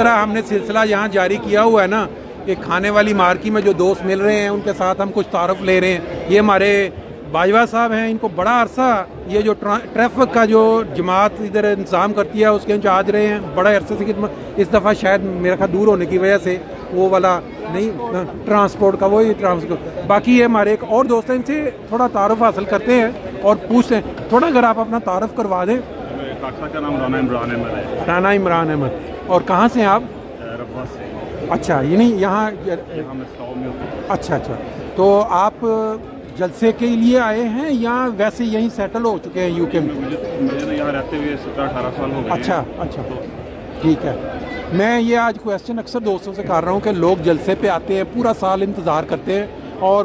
طرح ہم نے سلسلہ یہاں جاری کیا ہوا ہے نا کہ کھانے والی مارکی میں جو دوست مل رہے ہیں ان کے ساتھ ہم کچھ تعارف لے رہے ہیں. یہ ہمارے باجوہ صاحب ہیں, ان کو بڑا عرصہ یہ جو ٹریفک کا جو جماعت ادھر انتظام کرتی ہے اس کے انچارج رہے ہیں, بڑا عرصے سے خدمت. اس دفعہ شاید میرا خیال دور ہونے کی وجہ سے وہ والا نہیں ٹرانسپورٹ کا وہی ٹرانسپورٹ. باقی یہ ہمارے ایک اور دوست ہیں, ان سے تھوڑا تعارف حاصل کرتے ہیں اور پوچھتے ہیں. تھوڑا اگر آپ اپنا تعارف کروا دیں. کا نام رانا عمران احمد ہے. رانا عمران احمد. اور کہاں سے ہیں آپ؟ رفا سے. اچھا, یعنی یہاں اچھا اچھا. تو آپ جلسے کے لیے آئے ہیں یا ویسے یہیں سیٹل ہو چکے ہیں یو کے میں؟ مجھے تو یہاں رہتے ہوئے 17-18 سال ہو گئے. اچھا اچھا, ٹھیک ہے. میں یہ آج کویسچن اکثر دوستوں سے کر رہا ہوں کہ لوگ جلسے پہ آتے ہیں, پورا سال انتظار کرتے ہیں اور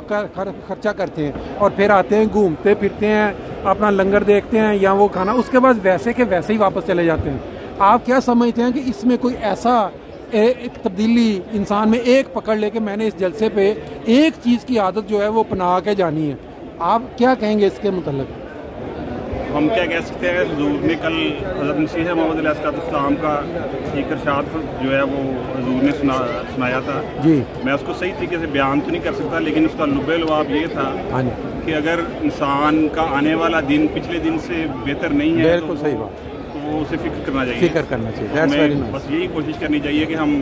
خرچہ کرتے ہیں, اور پھر آتے ہیں, گھومتے پھرتے ہیں, اپنا لنگر دیکھتے ہیں یا وہ کھانا, اس کے بعد ویسے کے ویسے ہی واپس چلے جاتے ہیں. آپ کیا سمجھتے ہیں کہ اس میں کوئی ایسا ایک تبدیلی انسان میں ایک پکڑ لے کے میں نے اس جلسے پہ ایک چیز کی عادت جو ہے وہ اپنا کے جانی ہے, آپ کیا کہیں گے اس کے متعلق؟ ہم کیا کہہ سکتے ہیں, حضور نے کل حضرت مسیح موعود علیہ السلام کا ایک ارشاد جو ہے وہ حضور نے سنایا تھا جی. میں اس کو صحیح طریقے سے بیان تو نہیں کر سکتا, لیکن اس کا لب لباب یہ تھا کہ اگر انسان کا آنے والا دن پچھلے دن سے بہتر نہیں ہے, بالکل صحیح بات, تو وہ اسے فکر کرنا چاہیے. فکر کرنا چاہیے. بس یہی کوشش کرنی چاہیے کہ ہم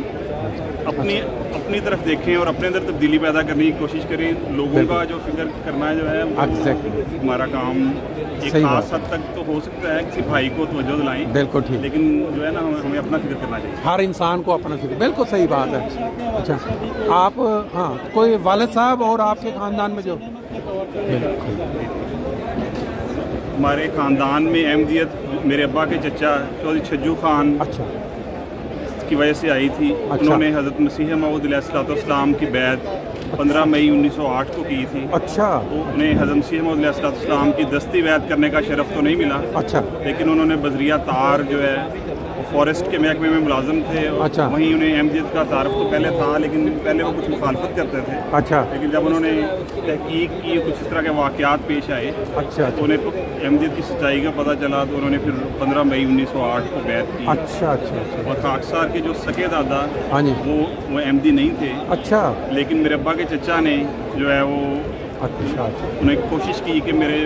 اپنی طرف دیکھیں اور اپنے اندر تبدیلی پیدا کرنے کی کوشش کریں. لوگوں کا جو فکر کرنا جو ہے ہمارا کام ایک خاص حد تک تو ہو سکتا ہے, کسی بھائی کو توجہ دلائیں, بالکل ٹھیک, لیکن جو ہے نا ہمیں اپنا فکر کرنا چاہیے. ہر انسان کو اپنا فکر, بالکل صحیح بات ہے. اچھا, آپ ہاں کوئی والد صاحب اور آپ کے خاندان میں جو ہمارے خاندان میں احمدیت میرے ابا کے چچا چودھری چھجو خان اچھا کی وجہ سے آئی تھی. انہوں نے حضرت مسیح موعود علیہ السلام کی بیعت 15 مئی 1908 کو کی تھی. اچھا, انہیں حضرت مسیح موعود علیہ السلام کی دستی بیعت کرنے کا شرف تو نہیں ملا. اچھا, لیکن انہوں نے بذریعہ تار جو ہے فارسٹ کے محکمے میں ملازم تھے. اچھا, وہیں انہیں احمدیت کا تعارف تو پہلے تھا, لیکن پہلے وہ کچھ مخالفت کرتے تھے. اچھا, لیکن جب انہوں نے تحقیق کی, کچھ اس طرح کے واقعات پیش آئے, اچھا, تو انہیں احمدیت کی سچائی کا پتہ چلا, تو انہوں نے پھر 15 مئی 1908 کو بیعت کی. اچھا اچھا. اور خاکسار کے جو سکے دادا وہ احمدی نہیں تھے. اچھا, لیکن میرے ابا کے چچا نے جو ہے وہ اچھا انہیں کوشش کی کہ میرے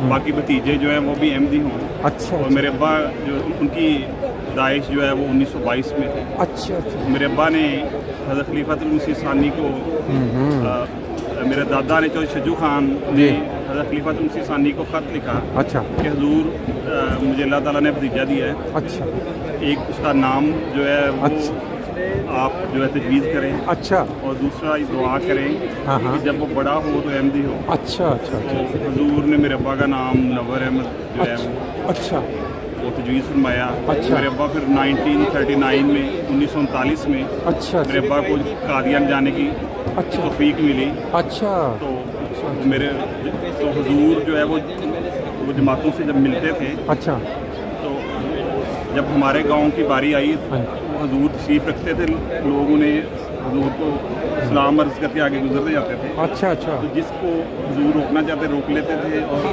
باقی بھتیجے جو ہیں وہ بھی احمدی ہوں. اچھا, اور میرے ابا جو ان کی داعش جو ہے وہ 1922 میں تھے. اچھا, میرے ابا نے حضرت خلیفۃ المسیح ثانی کو, میرے دادا نے چودھری چھجو خان نے حضرت خلیفۃ المسیح ثانی کو خط لکھا. اچھا, کہ حضور مجھے اللہ تعالیٰ نے بھتیجا دیا ہے. اچھا, ایک اس کا نام جو ہے وہ آپ جو ہے تجویز کریں. اچھا, اور دوسرا دعا کریں کہ جب وہ بڑا ہو تو احمدی ہو. اچھا اچھا. حضور نے میرے ابا کا نام منور احمد جو ہے اچھا وہ تجویز فرمایا. میرے ابا پھر 1939 میں 1939 میں میرے ابا کو قادیان جانے کی توفیق ملی. اچھا, تو حضور جو ہے وہ جماعتوں سے جب ملتے تھے, اچھا, تو جب ہمارے گاؤں کی باری آئی حضور تشریف رکھتے تھے, لوگ انہیں حضور کو سلام عرض کر کے آگے گزرتے جاتے تھے. اچھا اچھا. تو جس کو حضور روکنا چاہتے روک لیتے تھے. اور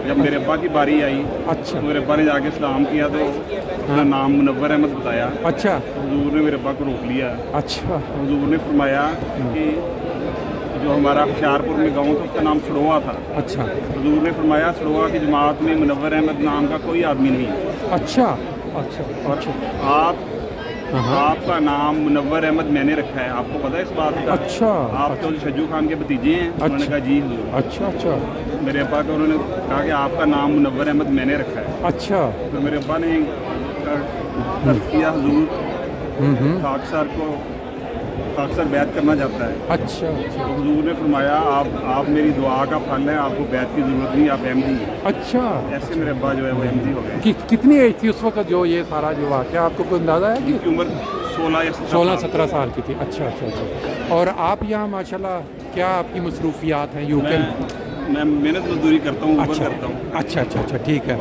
جب میرے ابا کی باری آئی, اچھا, میرے ابا نے جا کے سلام کیا تو اپنا نام منور احمد بتایا. اچھا, حضور نے میرے ابا کو روک لیا. اچھا, حضور نے فرمایا کہ جو ہمارا ہوشیارپور میں گاؤں تھا اس کا نام سڑوا تھا. اچھا, حضور نے فرمایا سڑوا کی جماعت میں منور احمد نام کا کوئی آدمی نہیں. اچھا اچھا. اور آپ کا نام منور احمد میں نے رکھا ہے, آپ کو پتہ ہے اس بات کا؟ اچھا, آپ چودھری چھجو خان کے بھتیجے ہیں؟ انہوں نے کہا جی حضور. اچھا اچھا. میرے ابا کو انہوں نے کہا کہ آپ کا نام منور احمد میں نے رکھا ہے. اچھا. تو میرے ابا نے عرض کیا حضور خاکسار بیعت کرنا چاہتا ہے. اچھا. حضور نے فرمایا آپ میری دعا کا پھل ہیں, آپ کو بیعت کی ضرورت نہیں, آپ احمدی ہیں. اچھا. ایسے میرے ابا جو ہے وہ احمدی ہو گئے. کتنی ایج تھی اس وقت جو یہ سارا جو واقعہ, آپ کو کوئی اندازہ ہے کہ عمر 16-17 سال کی تھی؟ اچھا اچھا اچھا. اور آپ یہاں ماشاءاللہ کیا آپ کی مصروفیات ہیں یو کے میں محنت مزدوری کرتا ہوں, اوپر کرتا ہوں. اچھا اچھا اچھا, ٹھیک ہے.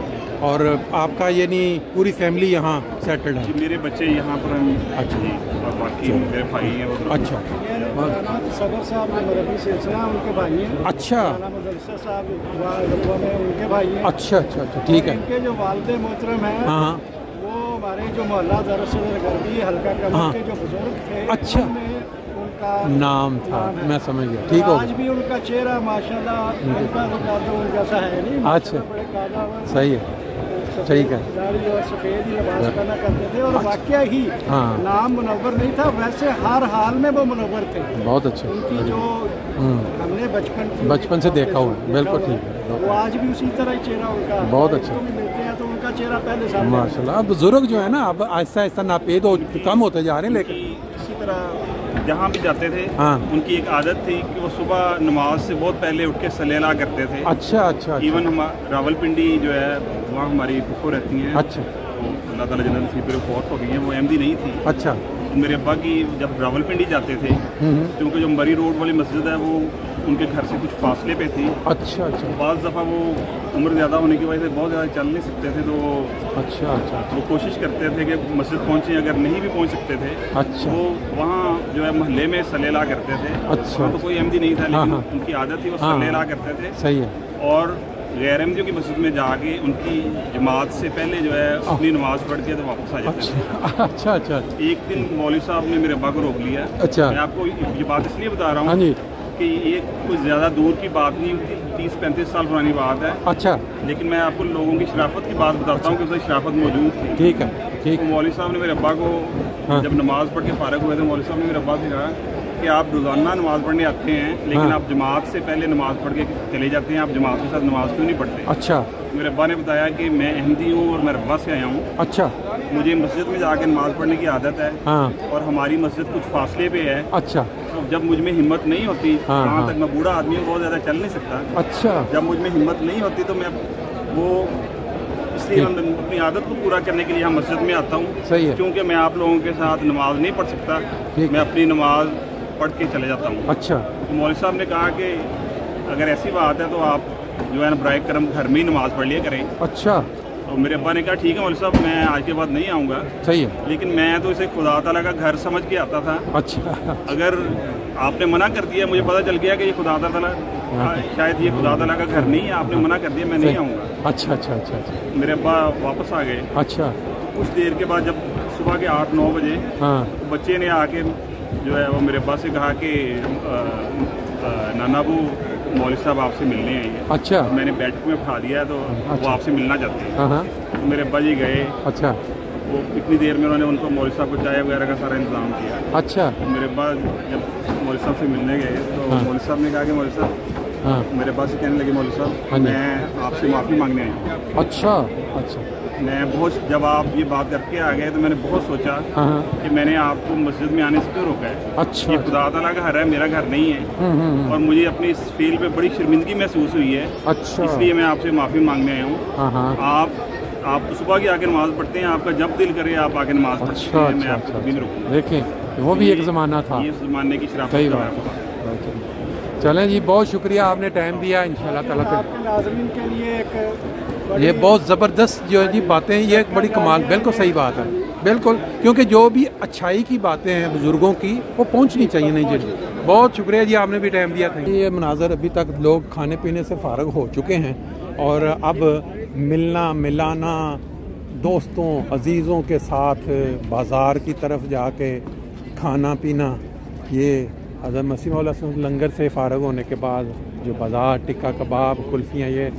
اور آپ کا یعنی پوری فیملی یہاں سیٹلڈ ہے؟ میرے بچے یہاں پر ہیں. اچھا, اور باقی میرے بھائی ہیں. اچھا, صدر صاحب مربی سلسلہ ان کے بھائی ہیں. اچھا, مدرسہ صاحب میں ان کے بھائی ہیں. اچھا اچھا اچھا, ٹھیک ہے. ان کے جو والد محترم ہیں ہاں وہ हमारे जो मोहल्ला दरअसल गर्दी हल्का कमर के जो बुजुर्ग थे, अच्छा, उनका नाम था, मैं समझ गया, ठीक हो। आज भी उनका चेहरा माशाल्लाह उनका सा है नहीं, अच्छा, सही है, ठीक है, दाढ़ी और सफेद लिबास पहना करते थे, और वाकया ही नाम मुनव्वर नहीं था, वैसे हर हाल में वो मुनव्वर थे। बहुत अच्छा, उनकी जो हमने बचपन से देखा हुआ, बिल्कुल ठीक है, वो आज भी उसी तरह ही चेहरा उनका, बहुत अच्छा मिलते हैं तो उनका चेहरा पहले सामने माशाल्लाह। अब बुजुर्ग जो है ना, अब आहिस्ता आहिस्ता नापेद कम होते जा रहे हैं, लेकिन इसी तरह जहाँ भी जाते थे उनकी एक आदत थी कि वो सुबह नमाज से बहुत पहले उठ के सलेला करते थे। अच्छा अच्छा, इवन हम रावलपिंडी जो है वहाँ हमारी फुफो रहती हैं। अच्छा, तो अल्लाह ताला जन्नत नसीब करे, फौत हो गई हैं, वो अहमदी नहीं थी। अच्छा, मेरे अब्बा की जब रावलपिंडी जाते थे, क्योंकि जो मरी रोड वाली मस्जिद है वो उनके घर से कुछ फासले पे थी। अच्छा अच्छा, बाज़ दफ़ा वो उम्र ज़्यादा होने की वजह से बहुत ज़्यादा चल नहीं सकते थे, तो अच्छा अच्छा, वो कोशिश करते थे कि मस्जिद पहुँचे, अगर नहीं भी पहुँच सकते थे अच्छा, वो वहाँ जो है मोहल्ले में सलेला करते थे। अच्छा, तो कोई अहमदी नहीं था, लेकिन उनकी आदत थी वो सलेला करते थे। सही है। और गैर अहमदियों की मस्जिद में जाके उनकी जमात से पहले जो है अपनी नमाज पढ़ के तो वापस आ जाते थे। अच्छा अच्छा, एक दिन मौलवी साहब ने मेरे अब्बा को रोक लिया। अच्छा, मैं आपको ये बात इसलिए बता रहा हूँ कि ये कोई ज़्यादा दूर की बात नहीं होती, 30-35 साल पुरानी बात है। अच्छा, लेकिन मैं आपको लोगों की शराफत की बात बताता हूँ कि उसकी शराफत मौजूद थी। ठीक है, ठीक। तो मौलवी साहब ने मेरे अब्बा को जब नमाज पढ़ के फारग हुए थे, मौलवी साहब ने मेरे अब्बा से कहा कि आप रोज़ाना नमाज़ पढ़ने आते हैं, लेकिन आप जमात से पहले नमाज़ पढ़ के चले जाते हैं, आप जमात के साथ नमाज क्यों नहीं पढ़ते? अच्छा, मेरे अब्बा ने बताया कि मैं अहमदी हूँ और मैं रब्बा से आया हूँ। अच्छा, मुझे मस्जिद में जाकर नमाज पढ़ने की आदत है, और हमारी मस्जिद कुछ फासले पे है। अच्छा, तो जब मुझ में हिम्मत नहीं होती, वहाँ तक मैं बूढ़ा आदमी हूँ, बहुत ज़्यादा चल नहीं सकता। अच्छा, जब मुझ में हिम्मत नहीं होती तो मैं वो इसलिए अपनी आदत को पूरा करने के लिए यहाँ मस्जिद में आता हूँ। सही है, क्योंकि मैं आप लोगों के साथ नमाज नहीं पढ़ सकता, मैं अपनी नमाज पढ़ के चले जाता हूँ। अच्छा, तो मौलवी साहब ने कहा कि अगर ऐसी बात है तो आप जो है ना बराए करम घर में ही नमाज पढ़ लिया करें। अच्छा, तो मेरे अब्बा ने कहा ठीक है मौलवी साहब, मैं आज के बाद नहीं आऊँगा। सही है, लेकिन मैं तो इसे खुदा ताला का घर समझ के आता था। अच्छा, अगर आपने मना कर दिया, मुझे पता चल गया कि ये खुदा ताला शायद ये खुदा ताला का घर नहीं है, आपने मना कर दिया, मैं नहीं आऊँगा। अच्छा अच्छा अच्छा अच्छा, मेरे अब्बा वापस आ गए। अच्छा, कुछ देर के बाद जब सुबह के 8-9 बजे बच्चे ने आके जो है वो मेरे अब्बा से कहा कि नाना अबू मौलवी साहब आपसे मिलने आए हैं। अच्छा, मैंने बैठक में उठा दिया है, तो वो आपसे मिलना चाहते हैं। तो मेरे अब्बा जी गए। अच्छा, वो इतनी देर में उन्होंने उनको मौलवी साहब को चाय वगैरह का सारा इंतजाम किया। अच्छा, तो मेरे अब्बा जब मौलवी साहब से मिलने गए तो मौलवी साहब ने कहा कि मौलवी साहब, मेरे अब्बा से कहने लगे मौलवी साहब मैं आपसे माफ़ी मांगने आया हूँ। अच्छा अच्छा, मैं बहुत, जब आप ये बात करके आ गए तो मैंने बहुत सोचा कि मैंने आपको मस्जिद में आने से क्यों रोका है। अच्छा, ये खुदा ताला का घर है, मेरा घर नहीं है, और मुझे अपनी इस फील्ड पे बड़ी शर्मिंदगी महसूस हुई है। अच्छा, इसलिए मैं आपसे माफ़ी मांगने आया हूँ। आप तो सुबह की आके नमाज पढ़ते हैं, आपका जब दिल करे आप आके नमाज पढ़ते हैं, मैं आपको कभी नहीं रोकूंगा। देखें, वो भी एक ज़माना था, ये ज़माने की शराफत। सही बात। चलें जी, बहुत शुक्रिया, आपने टाइम दिया। इंशाल्लाह ताला आपके नाज़रीन के लिए एक ये बहुत ज़बरदस्त जो है जी बातें, ये एक बड़ी कमाल, बिल्कुल सही बात है, बिल्कुल, क्योंकि जो भी अच्छाई की बातें हैं बुज़ुर्गों की वो पहुंचनी चाहिए। नहीं जी, बहुत शुक्रिया जी, आपने भी टाइम दिया था। ये मनाज़र अभी तक लोग खाने पीने से फ़ारग हो चुके हैं, और अब मिलना मिलाना दोस्तों अजीज़ों के साथ बाज़ार की तरफ जाके खाना पीना, ये हज़रत मसीह मौला लंगर से फ़ारग होने के बाद जो बाज़ार टिक्का कबाब कुल्फ़ियाँ, ये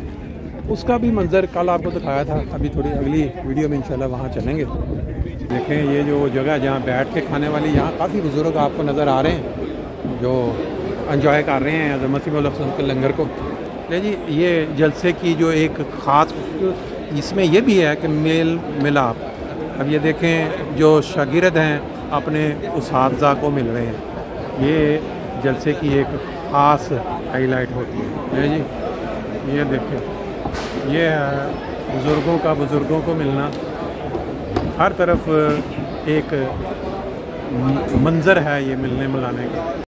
उसका भी मंज़र कल आपको दिखाया था। अभी थोड़ी अगली वीडियो में इंशाल्लाह वहाँ चलेंगे। देखें ये जो जगह जहाँ बैठ के खाने वाली, यहाँ काफ़ी बुज़ुर्ग आपको नज़र आ रहे हैं जो एंजॉय कर रहे हैं हज़रत मसीह मौला के लंगर को। ले जी, ये जलसे की जो एक ख़ास इसमें यह भी है कि मेल मिलाप। अब ये देखें जो शागिर्द हैं अपने उस्ताज़ा को मिल रहे हैं, ये जलसे की एक ख़ास हाईलाइट होती है जी। ये देखें, ये है बुज़ुर्गों को मिलना, हर तरफ एक मंज़र है ये मिलने मिलाने का।